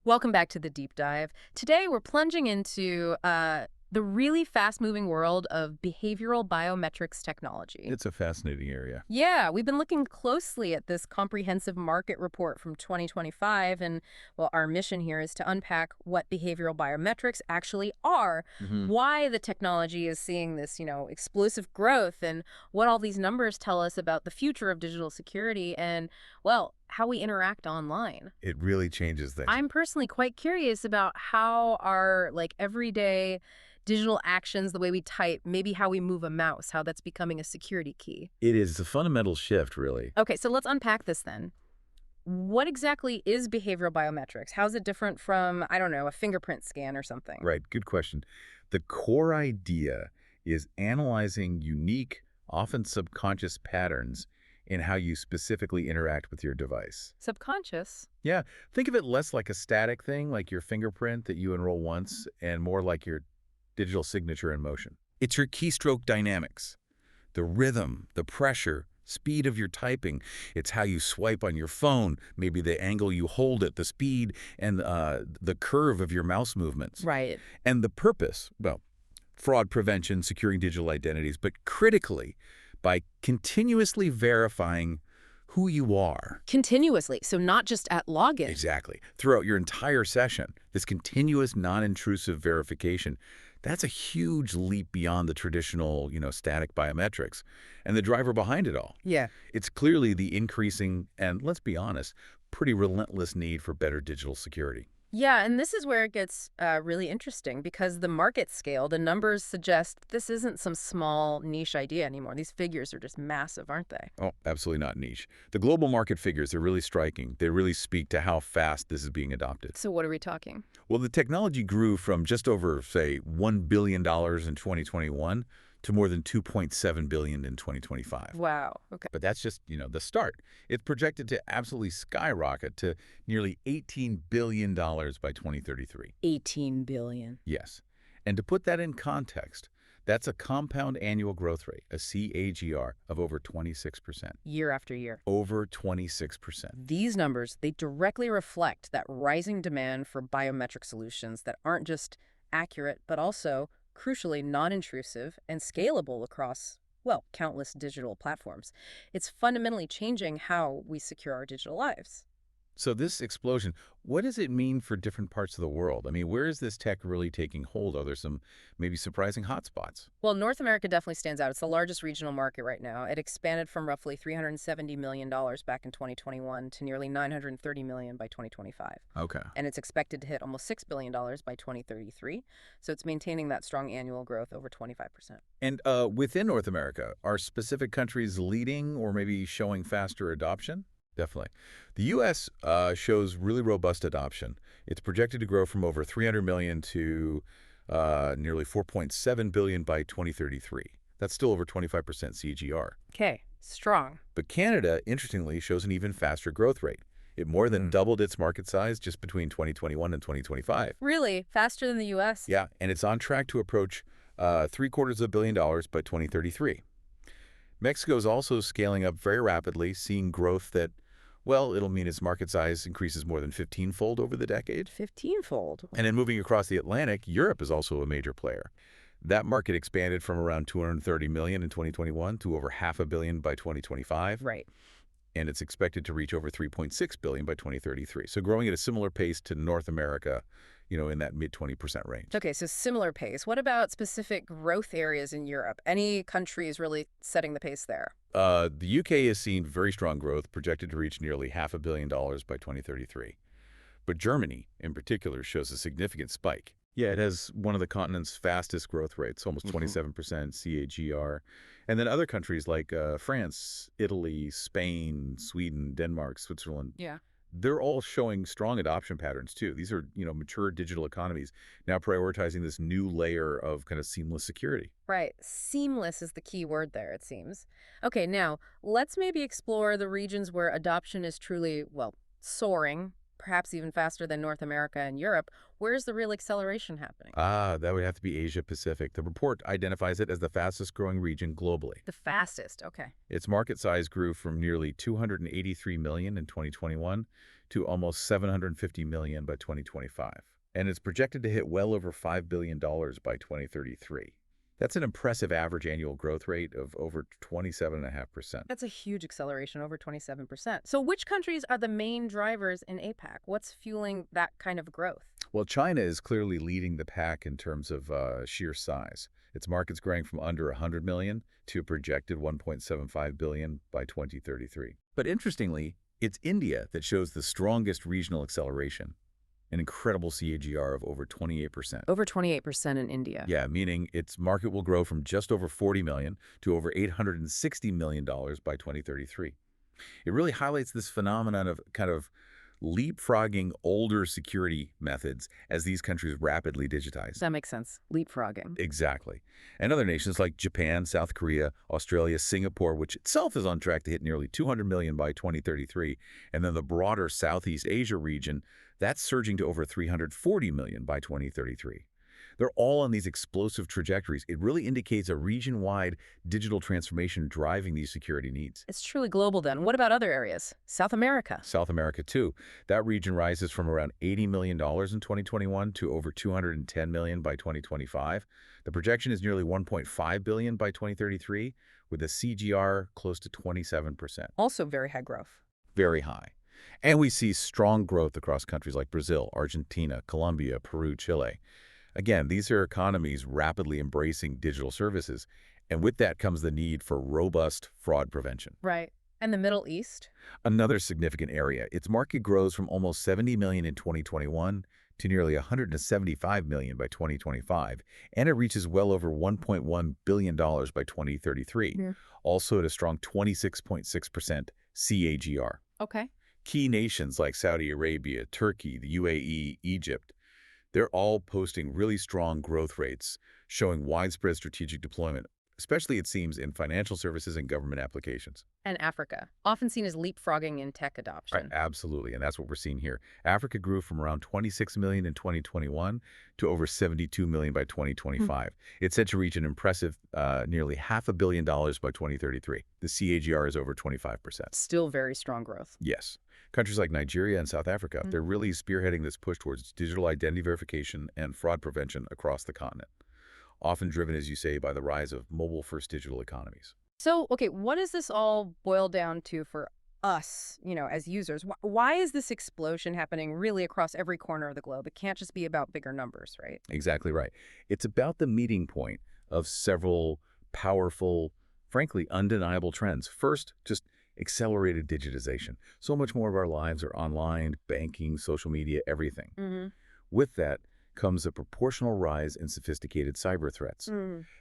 Welcome back to the deep dive. Today, we're plunging into the really fast-moving world of behavioral biometrics technology. It's a fascinating area. Yeah, we've been looking closely at this comprehensive market report from 2025, and well, our mission here is to unpack what behavioral biometrics actually are, hmm why the technology is seeing this, explosive growth, and what all these numbers tell us about the future of digital security and, well, how we interact online. It really changes things. I'm personally quite curious about how our everyday digital actions, the way we type, maybe how we move a mouse, how that's becoming a security key. It is a fundamental shift, really. Okay, so let's unpack this then. What exactly is behavioral biometrics? How's it different from, I don't know, a fingerprint scan or something? Right, good question. The core idea is analyzing unique, often subconscious patterns in how you specifically interact with your device. Subconscious? Yeah, think of it less like a static thing, like your fingerprint that you enroll once, and more like your digital signature in motion. It's your keystroke dynamics. The rhythm, the pressure, speed of your typing. It's how you swipe on your phone, maybe the angle you hold it, the speed, and the curve of your mouse movements. Right. And the purpose, well, fraud prevention, securing digital identities, but critically, by continuously verifying who you are. Continuously, so not just at login. Exactly. Throughout your entire session, this continuous, non-intrusive verification, that's a huge leap beyond the traditional, static biometrics. And the driver behind it all. Yeah. It's clearly the increasing and, let's be honest, pretty relentless need for better digital security. Yeah, and this is where it gets really interesting because the market scale, the numbers suggest this isn't some small niche idea anymore. These figures are just massive, aren't they? Oh, absolutely not niche. The global market figures, they're really striking. They really speak to how fast this is being adopted. So what are we talking? Well, the technology grew from just over, say, $1 billion in 2021 to more than $2.7 billion in 2025. Wow. Okay. But that's just, the start. It's projected to absolutely skyrocket to nearly $18 billion by 2033. 18 billion. Yes. And to put that in context, that's a compound annual growth rate, a CAGR, of over 26%. Year after year. Over 26%. These numbers, they directly reflect that rising demand for biometric solutions that aren't just accurate, but also, crucially, non-intrusive and scalable across, well, countless digital platforms. It's fundamentally changing how we secure our digital lives. So this explosion, what does it mean for different parts of the world? I mean, where is this tech really taking hold? Are there some maybe surprising hotspots? Well, North America definitely stands out. It's the largest regional market right now. It expanded from roughly $370 million back in 2021 to nearly $930 million by 2025. Okay. And it's expected to hit almost $6 billion by 2033. So it's maintaining that strong annual growth over 25%. And within North America, are specific countries leading or maybe showing faster adoption? Definitely. The U.S. Shows really robust adoption. It's projected to grow from over 300 million to nearly 4.7 billion by 2033. That's still over 25% CAGR. Okay, strong. But Canada, interestingly, shows an even faster growth rate. It more than doubled its market size just between 2021 and 2025. Really? Faster than the U.S.? Yeah, and it's on track to approach $750 million by 2033. Mexico is also scaling up very rapidly, seeing growth that, well, it'll mean its market size increases more than 15-fold over the decade. 15-fold. And then moving across the Atlantic, Europe is also a major player. That market expanded from around 230 million in 2021 to over $500 million by 2025. Right. And it's expected to reach over 3.6 billion by 2033. So growing at a similar pace to North America, in that mid-20% range. Okay, so similar pace. What about specific growth areas in Europe? Any countries really setting the pace there? The UK has seen very strong growth, projected to reach nearly $500 million by 2033. But Germany, in particular, shows a significant spike. Yeah, it has one of the continent's fastest growth rates, almost 27% CAGR. And then other countries like France, Italy, Spain, Sweden, Denmark, Switzerland. Yeah. They're all showing strong adoption patterns, too. These are, mature digital economies now prioritizing this new layer of kind of seamless security. Right. Seamless is the key word there, it seems. Okay, now, let's maybe explore the regions where adoption is truly, well, soaring, perhaps even faster than North America and Europe. Where's the real acceleration happening? That would have to be Asia Pacific. The report identifies it as the fastest growing region globally. The fastest, okay. Its market size grew from nearly 283 million in 2021 to almost 750 million by 2025. And it's projected to hit well over $5 billion by 2033. That's an impressive average annual growth rate of over 27.5%. That's a huge acceleration, over 27%. So which countries are the main drivers in APAC? What's fueling that kind of growth? Well, China is clearly leading the pack in terms of sheer size. Its market's growing from under 100 million to a projected 1.75 billion by 2033. But interestingly, it's India that shows the strongest regional acceleration, an incredible CAGR of over 28%. Over 28% in India. Yeah, meaning its market will grow from just over 40 million to over $860 million by 2033. It really highlights this phenomenon of kind of leapfrogging older security methods as these countries rapidly digitize. That makes sense. Leapfrogging. Exactly. And other nations like Japan, South Korea, Australia, Singapore, which itself is on track to hit nearly 200 million by 2033, and then the broader Southeast Asia region, that's surging to over 340 million by 2033. They're all on these explosive trajectories. It really indicates a region-wide digital transformation driving these security needs. It's truly global then. What about other areas? South America. South America, too. That region rises from around $80 million in 2021 to over $210 million by 2025. The projection is nearly $1.5 billion by 2033, with a CGR close to 27%. Also very high growth. Very high. And we see strong growth across countries like Brazil, Argentina, Colombia, Peru, Chile. Again, these are economies rapidly embracing digital services, and with that comes the need for robust fraud prevention. Right. And the Middle East? Another significant area. Its market grows from almost 70 million in 2021 to nearly 175 million by 2025, and it reaches well over $1.1 billion by 2033, also at a strong 26.6% CAGR. Okay. Key nations like Saudi Arabia, Turkey, the UAE, Egypt, they're all posting really strong growth rates, showing widespread strategic deployment, especially, it seems, in financial services and government applications. And Africa, often seen as leapfrogging in tech adoption. Absolutely, and that's what we're seeing here. Africa grew from around 26 million in 2021 to over 72 million by 2025. It's set to reach an impressive nearly $500 million by 2033. The CAGR is over 25%. Still very strong growth. Yes. Countries like Nigeria and South Africa, they're really spearheading this push towards digital identity verification and fraud prevention across the continent, often driven, as you say, by the rise of mobile-first digital economies. So, okay, what does this all boil down to for us, as users? Why is this explosion happening really across every corner of the globe? It can't just be about bigger numbers, right? Exactly right. It's about the meeting point of several powerful, frankly, undeniable trends. First, just accelerated digitization. So much more of our lives are online, banking, social media, everything. With that comes a proportional rise in sophisticated cyber threats.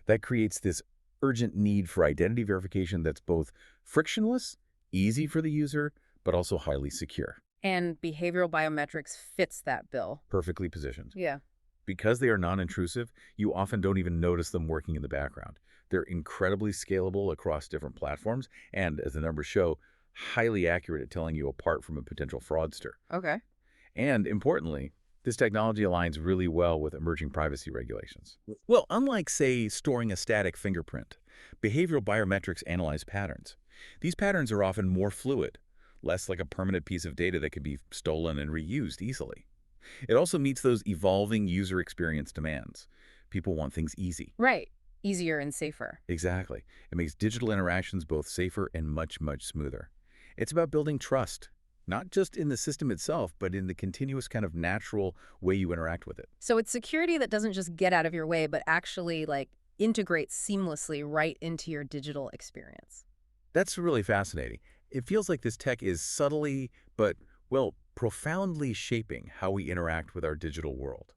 That creates this urgent need for identity verification that's both frictionless, easy for the user, but also highly secure. And behavioral biometrics fits that bill. Perfectly positioned. Yeah. Because they are non-intrusive, you often don't even notice them working in the background. They're incredibly scalable across different platforms and, as the numbers show, highly accurate at telling you apart from a potential fraudster. Okay. And importantly, this technology aligns really well with emerging privacy regulations. Well, unlike, say, storing a static fingerprint, behavioral biometrics analyze patterns. These patterns are often more fluid, less like a permanent piece of data that could be stolen and reused easily. It also meets those evolving user experience demands. People want things easy. Right. Easier and safer. Exactly. It makes digital interactions both safer and much, much smoother. It's about building trust, not just in the system itself, but in the continuous kind of natural way you interact with it. So it's security that doesn't just get out of your way, but actually integrates seamlessly right into your digital experience. That's really fascinating. It feels like this tech is subtly, but, well, profoundly shaping how we interact with our digital world,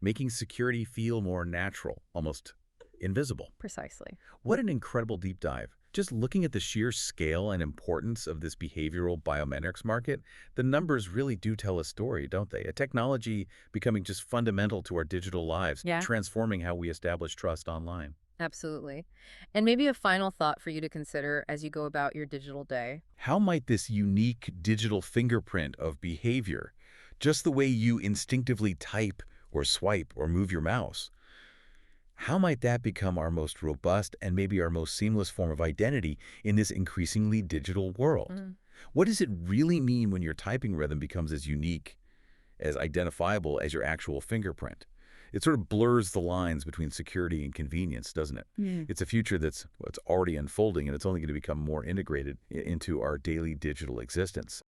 making security feel more natural, almost invisible. Precisely. What an incredible deep dive. Just looking at the sheer scale and importance of this behavioral biometrics market, the numbers really do tell a story, don't they? A technology becoming just fundamental to our digital lives, transforming how we establish trust online. Absolutely. And maybe a final thought for you to consider as you go about your digital day. How might this unique digital fingerprint of behavior, just the way you instinctively type or swipe or move your mouse, how might that become our most robust and maybe our most seamless form of identity in this increasingly digital world? What does it really mean when your typing rhythm becomes as unique, as identifiable as your actual fingerprint? It sort of blurs the lines between security and convenience, doesn't it? Hmm. It's a future that's already unfolding, and it's only going to become more integrated into our daily digital existence.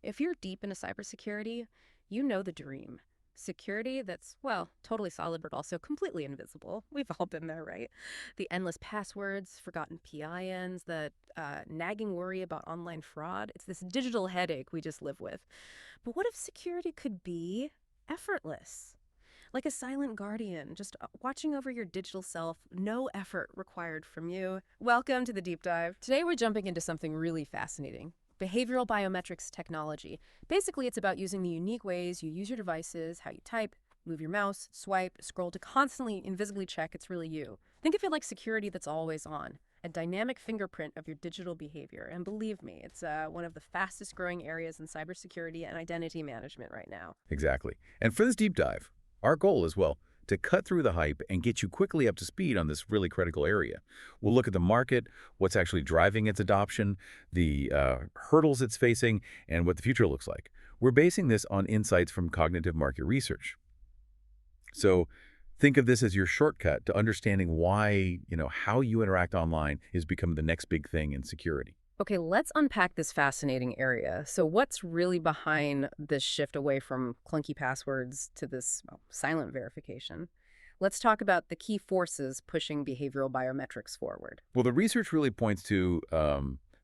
If you're deep into cybersecurity, you know the dream. Security that's, well, totally solid, but also completely invisible. We've all been there, right? The endless passwords, forgotten PINs, the nagging worry about online fraud. It's this digital headache we just live with. But what if security could be effortless? Like a silent guardian, just watching over your digital self, no effort required from you. Welcome to the deep dive. Today we're jumping into something really fascinating. Behavioral biometrics technology. Basically, it's about using the unique ways you use your devices, how you type, move your mouse, swipe, scroll to constantly invisibly check it's really you. Think of it like security that's always on, a dynamic fingerprint of your digital behavior. And believe me, it's one of the fastest growing areas in cybersecurity and identity management right now. Exactly. And for this deep dive, our goal is, well, to cut through the hype and get you quickly up to speed on this really critical area. We'll look at the market, what's actually driving its adoption, the hurdles it's facing, and what the future looks like. We're basing this on insights from cognitive market research. So think of this as your shortcut to understanding why, how you interact online is becoming the next big thing in security. Okay, let's unpack this fascinating area. So, what's really behind this shift away from clunky passwords to this silent verification? Let's talk about the key forces pushing behavioral biometrics forward. Well, the research really points to,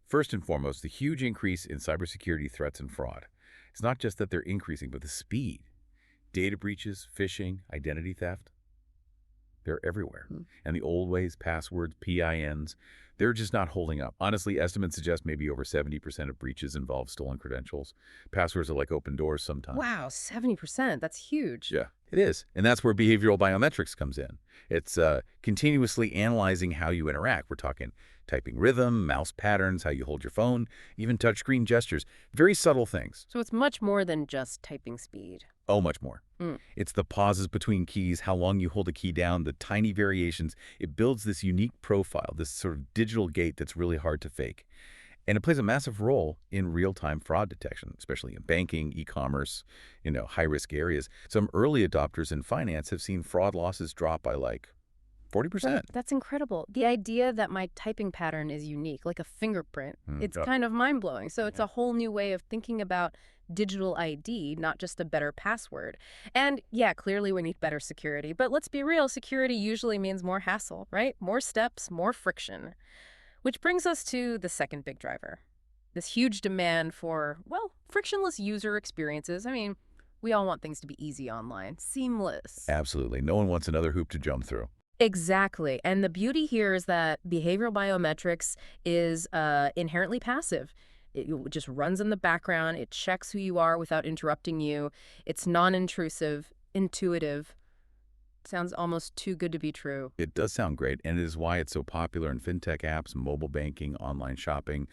first and foremost, the huge increase in cybersecurity threats and fraud. It's not just that they're increasing, but the speed. Data breaches, phishing, identity theft, they're everywhere. Hmm. And the old ways, passwords, PINs, they're just not holding up. Honestly, estimates suggest maybe over 70% of breaches involve stolen credentials. Passwords are like open doors sometimes. Wow, 70%. That's huge. Yeah, it is. And that's where behavioral biometrics comes in. It's continuously analyzing how you interact. We're talking typing rhythm, mouse patterns, how you hold your phone, even touchscreen gestures. Very subtle things. So, it's much more than just typing speed. Oh, much more. Mm. It's the pauses between keys, how long you hold a key down, the tiny variations. It builds this unique profile, this sort of digital gate that's really hard to fake. And it plays a massive role in real-time fraud detection, especially in banking, e-commerce, high-risk areas. Some early adopters in finance have seen fraud losses drop by like 40%. That's incredible. The idea that my typing pattern is unique, like a fingerprint, it's Yeah. kind of mind-blowing. So it's Yeah. a whole new way of thinking about digital ID, not just a better password. And yeah, clearly we need better security, but let's be real, security usually means more hassle, right? More steps, more friction. Which brings us to the second big driver. This huge demand for, well, frictionless user experiences. I mean, we all want things to be easy online, seamless. Absolutely. No one wants another hoop to jump through. Exactly. And the beauty here is that behavioral biometrics is inherently passive. It just runs in the background. It checks who you are without interrupting you. It's non-intrusive, intuitive. Sounds almost too good to be true. It does sound great, and it is why it's so popular in fintech apps, mobile banking, online shopping,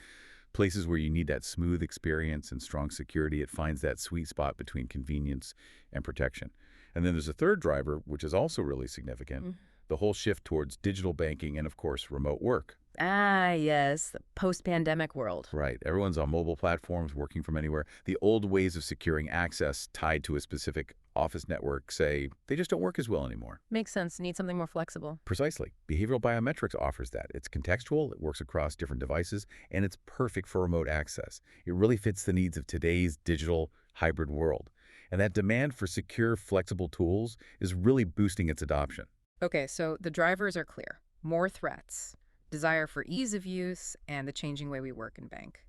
places where you need that smooth experience and strong security. It finds that sweet spot between convenience and protection. And then there's a third driver, which is also really significant, the whole shift towards digital banking and, of course, remote work. Ah, yes, the post-pandemic world. Right. Everyone's on mobile platforms, working from anywhere. The old ways of securing access tied to a specific office network, say, they just don't work as well anymore. Makes sense. Need something more flexible. Precisely. Behavioral biometrics offers that. It's contextual, it works across different devices, and it's perfect for remote access. It really fits the needs of today's digital hybrid world. And that demand for secure, flexible tools is really boosting its adoption. Okay, so the drivers are clear. More threats, desire for ease of use, and the changing way we work and bank.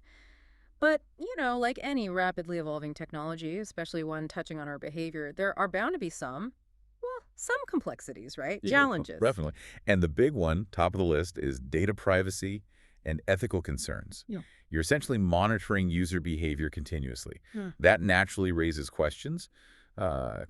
But, like any rapidly evolving technology, especially one touching on our behavior, there are bound to be some complexities, right? Yeah, Challenges. definitely. And the big one, top of the list, is data privacy and ethical concerns. Yeah. You're essentially monitoring user behavior continuously. Hmm. That naturally raises questions,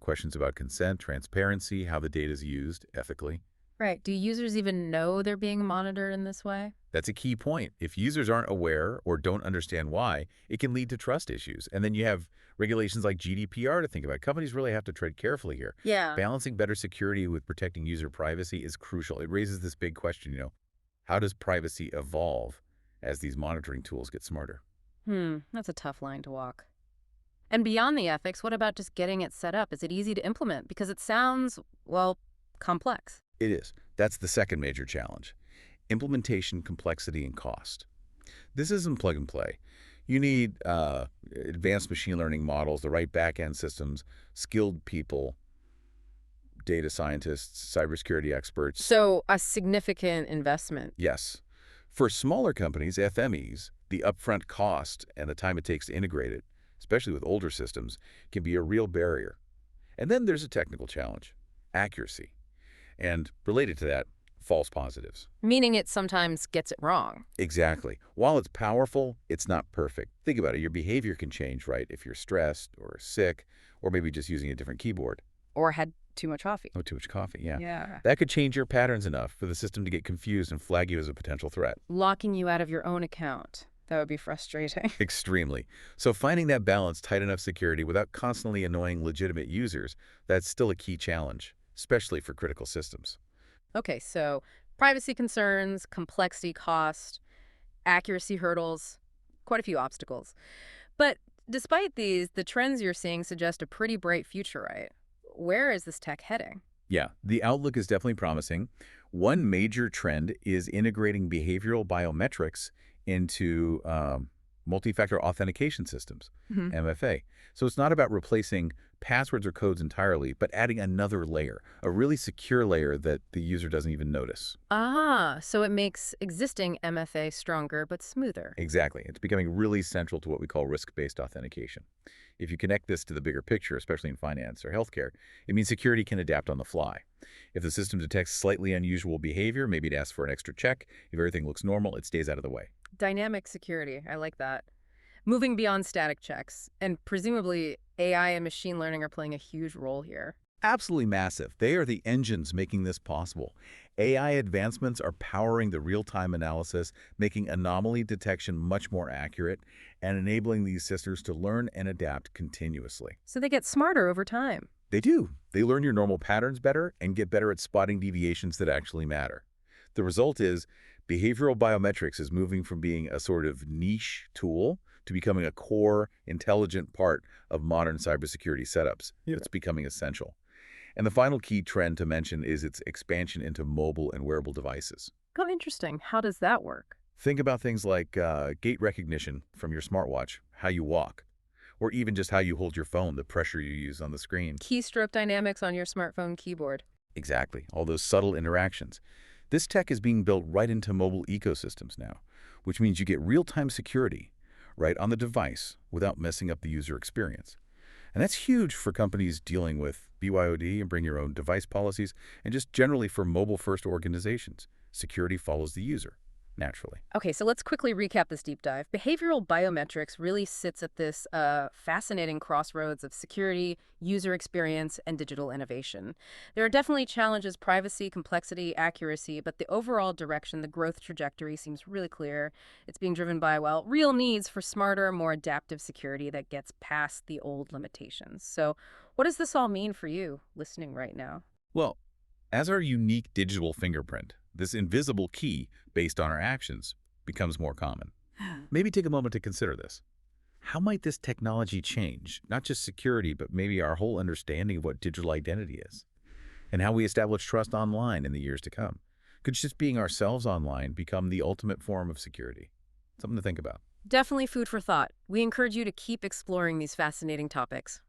questions about consent, transparency, how the data is used ethically. Right. Do users even know they're being monitored in this way? That's a key point. If users aren't aware or don't understand why, it can lead to trust issues. And then you have regulations like GDPR to think about. Companies really have to tread carefully here. Yeah. Balancing better security with protecting user privacy is crucial. It raises this big question, how does privacy evolve as these monitoring tools get smarter. That's a tough line to walk. And beyond the ethics, what about just getting it set up? Is it easy to implement? Because it sounds, well, complex. It is. That's the second major challenge. Implementation complexity and cost. This isn't plug and play. You need advanced machine learning models, the right back-end systems, skilled people, data scientists, cybersecurity experts. So a significant investment. Yes. For smaller companies, FMEs, the upfront cost and the time it takes to integrate it, especially with older systems, can be a real barrier. And then there's a technical challenge, accuracy. And related to that, false positives. Meaning it sometimes gets it wrong. Exactly. While it's powerful, it's not perfect. Think about it. Your behavior can change, right? If you're stressed or sick or maybe just using a different keyboard. Or had too much coffee. Oh, too much coffee, yeah. Yeah. That could change your patterns enough for the system to get confused and flag you as a potential threat. Locking you out of your own account. That would be frustrating. Extremely. So finding that balance, tight enough security without constantly annoying legitimate users, that's still a key challenge, especially for critical systems. Okay, so privacy concerns, complexity, cost, accuracy hurdles, quite a few obstacles. But despite these, the trends you're seeing suggest a pretty bright future, right? Where is this tech heading? Yeah, the outlook is definitely promising. One major trend is integrating behavioral biometrics into multi-factor authentication systems, Mhm. MFA. So it's not about replacing passwords or codes entirely, but adding another layer, a really secure layer that the user doesn't even notice. Ah, so it makes existing MFA stronger but smoother. Exactly. It's becoming really central to what we call risk-based authentication. If you connect this to the bigger picture, especially in finance or healthcare, it means security can adapt on the fly. If the system detects slightly unusual behavior, maybe it asks for an extra check. If everything looks normal, it stays out of the way. Dynamic security, I like that. Moving beyond static checks, and presumably AI and machine learning are playing a huge role here. Absolutely massive. They are the engines making this possible. AI advancements are powering the real-time analysis, making anomaly detection much more accurate, and enabling these systems to learn and adapt continuously. So they get smarter over time. They do. They learn your normal patterns better and get better at spotting deviations that actually matter. The result is behavioral biometrics is moving from being a sort of niche tool to becoming a core, intelligent part of modern cybersecurity setups. Yeah. It's becoming essential. And the final key trend to mention is its expansion into mobile and wearable devices. Oh, interesting. How does that work? Think about things like gait recognition from your smartwatch, how you walk, or even just how you hold your phone, the pressure you use on the screen. Keystroke dynamics on your smartphone keyboard. Exactly, all those subtle interactions. This tech is being built right into mobile ecosystems now, which means you get real-time security right on the device without messing up the user experience. And that's huge for companies dealing with BYOD and bring your own device policies, and just generally for mobile-first organizations. Security follows the user, naturally. Okay, so let's quickly recap this deep dive. Behavioral biometrics really sits at this fascinating crossroads of security, user experience, and digital innovation. There are definitely challenges, privacy, complexity, accuracy, but the overall direction, the growth trajectory seems really clear. It's being driven by, well, real needs for smarter, more adaptive security that gets past the old limitations. So what does this all mean for you listening right now? Well, as our unique digital fingerprint, this invisible key based on our actions becomes more common. Maybe take a moment to consider this. How might this technology change, not just security, but maybe our whole understanding of what digital identity is, and how we establish trust online in the years to come? Could just being ourselves online become the ultimate form of security? Something to think about. Definitely food for thought. We encourage you to keep exploring these fascinating topics.